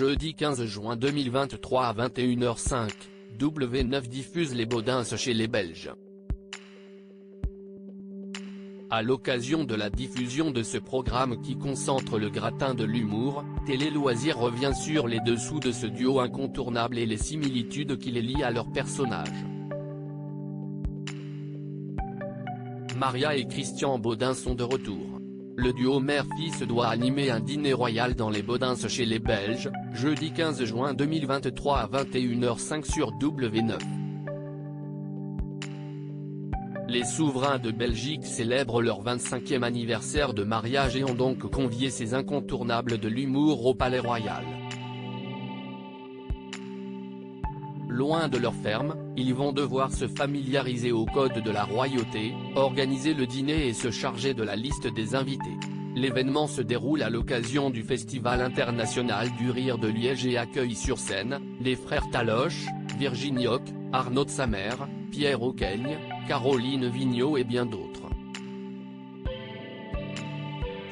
Jeudi 15 juin 2023 à 21h05, W9 diffuse Les Baudins chez les Belges. À l'occasion de la diffusion de ce programme qui concentre le gratin de l'humour, Télé Loisirs revient sur les dessous de ce duo incontournable et les similitudes qui les lient à leurs personnages. Maria et Christian Baudin sont de retour. Le duo mère-fils doit animer un dîner royal dans les Baudins chez les Belges, jeudi 15 juin 2023 à 21h05 sur W9. Les souverains de Belgique célèbrent leur 25e anniversaire de mariage et ont donc convié ces incontournables de l'humour au Palais Royal. Loin de leur ferme, ils vont devoir se familiariser au code de la royauté, organiser le dîner et se charger de la liste des invités. L'événement se déroule à l'occasion du Festival international du rire de Liège et accueille sur scène, les frères Taloche, Virginie Hoc, Arnaud de Samer, Pierre Auqueigne, Caroline Vigneault et bien d'autres.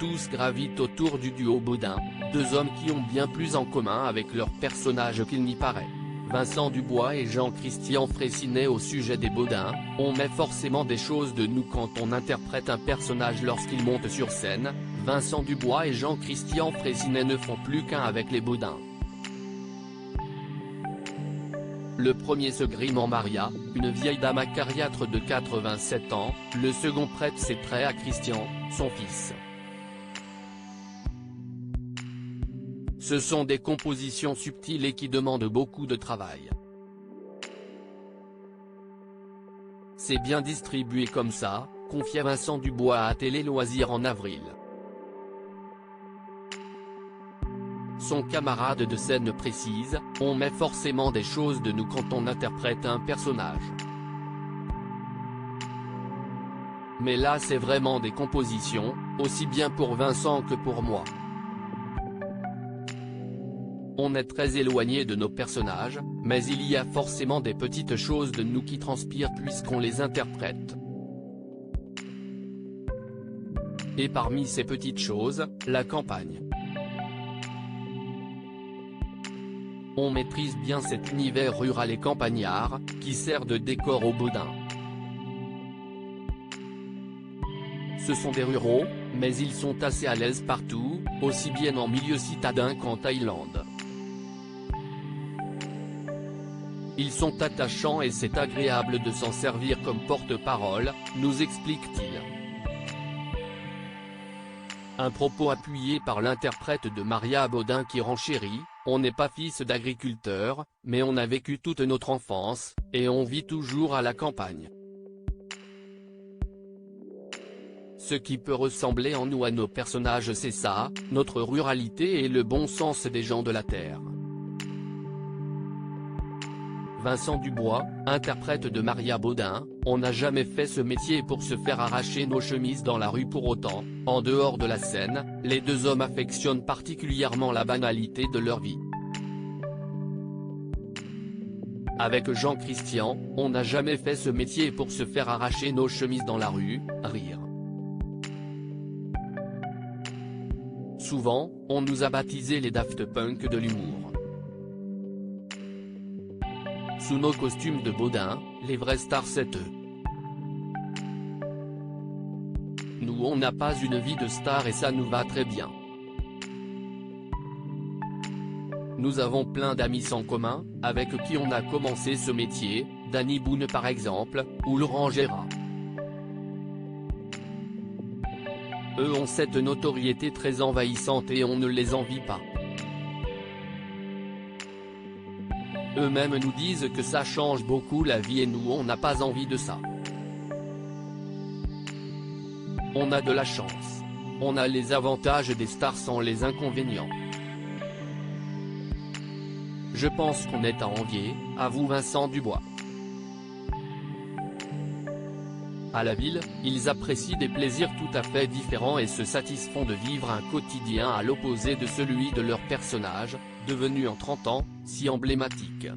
Tous gravitent autour du duo Baudin, deux hommes qui ont bien plus en commun avec leurs personnages qu'il n'y paraît. Vincent Dubois et Jean-Christian Fraissinet au sujet des Baudins, on met forcément des choses de nous quand on interprète un personnage lorsqu'il monte sur scène. Vincent Dubois et Jean-Christian Fraissinet ne font plus qu'un avec les Baudins. Le premier se grime en Maria, une vieille dame acariâtre de 87 ans, le second prête ses traits à Christian, son fils. Ce sont des compositions subtiles et qui demandent beaucoup de travail. C'est bien distribué comme ça, confia Vincent Dubois à Télé Loisirs en avril. Son camarade de scène précise, on met forcément des choses de nous quand on interprète un personnage. Mais là c'est vraiment des compositions, aussi bien pour Vincent que pour moi. On est très éloigné de nos personnages, mais il y a forcément des petites choses de nous qui transpirent puisqu'on les interprète. Et parmi ces petites choses, la campagne. On maîtrise bien cet univers rural et campagnard, qui sert de décor aux Baudins. Ce sont des ruraux, mais ils sont assez à l'aise partout, aussi bien en milieu citadin qu'en Thaïlande. Ils sont attachants et c'est agréable de s'en servir comme porte-parole, nous explique-t-il. Un propos appuyé par l'interprète de Maria Baudin qui renchérit, on n'est pas fils d'agriculteur, mais on a vécu toute notre enfance, et on vit toujours à la campagne. Ce qui peut ressembler en nous à nos personnages c'est ça, notre ruralité et le bon sens des gens de la terre. Vincent Dubois, interprète de Maria Baudin, on n'a jamais fait ce métier pour se faire arracher nos chemises dans la rue pour autant, en dehors de la scène, les deux hommes affectionnent particulièrement la banalité de leur vie. Avec Jean-Christian, on n'a jamais fait ce métier pour se faire arracher nos chemises dans la rue, rire. Souvent, on nous a baptisés les Daft Punk de l'humour. Sous nos costumes de Baudin, les vraies stars c'est eux. Nous on n'a pas une vie de star et ça nous va très bien. Nous avons plein d'amis sans commun, avec qui on a commencé ce métier, Danny Boone par exemple, ou Laurent Gérard. Eux ont cette notoriété très envahissante et on ne les envie pas. Eux-mêmes nous disent que ça change beaucoup la vie et nous on n'a pas envie de ça. On a de la chance. On a les avantages des stars sans les inconvénients. Je pense qu'on est à envier, avoue Vincent Dubois. À la ville, ils apprécient des plaisirs tout à fait différents et se satisfont de vivre un quotidien à l'opposé de celui de leur personnage, devenu en 30 ans, si emblématique.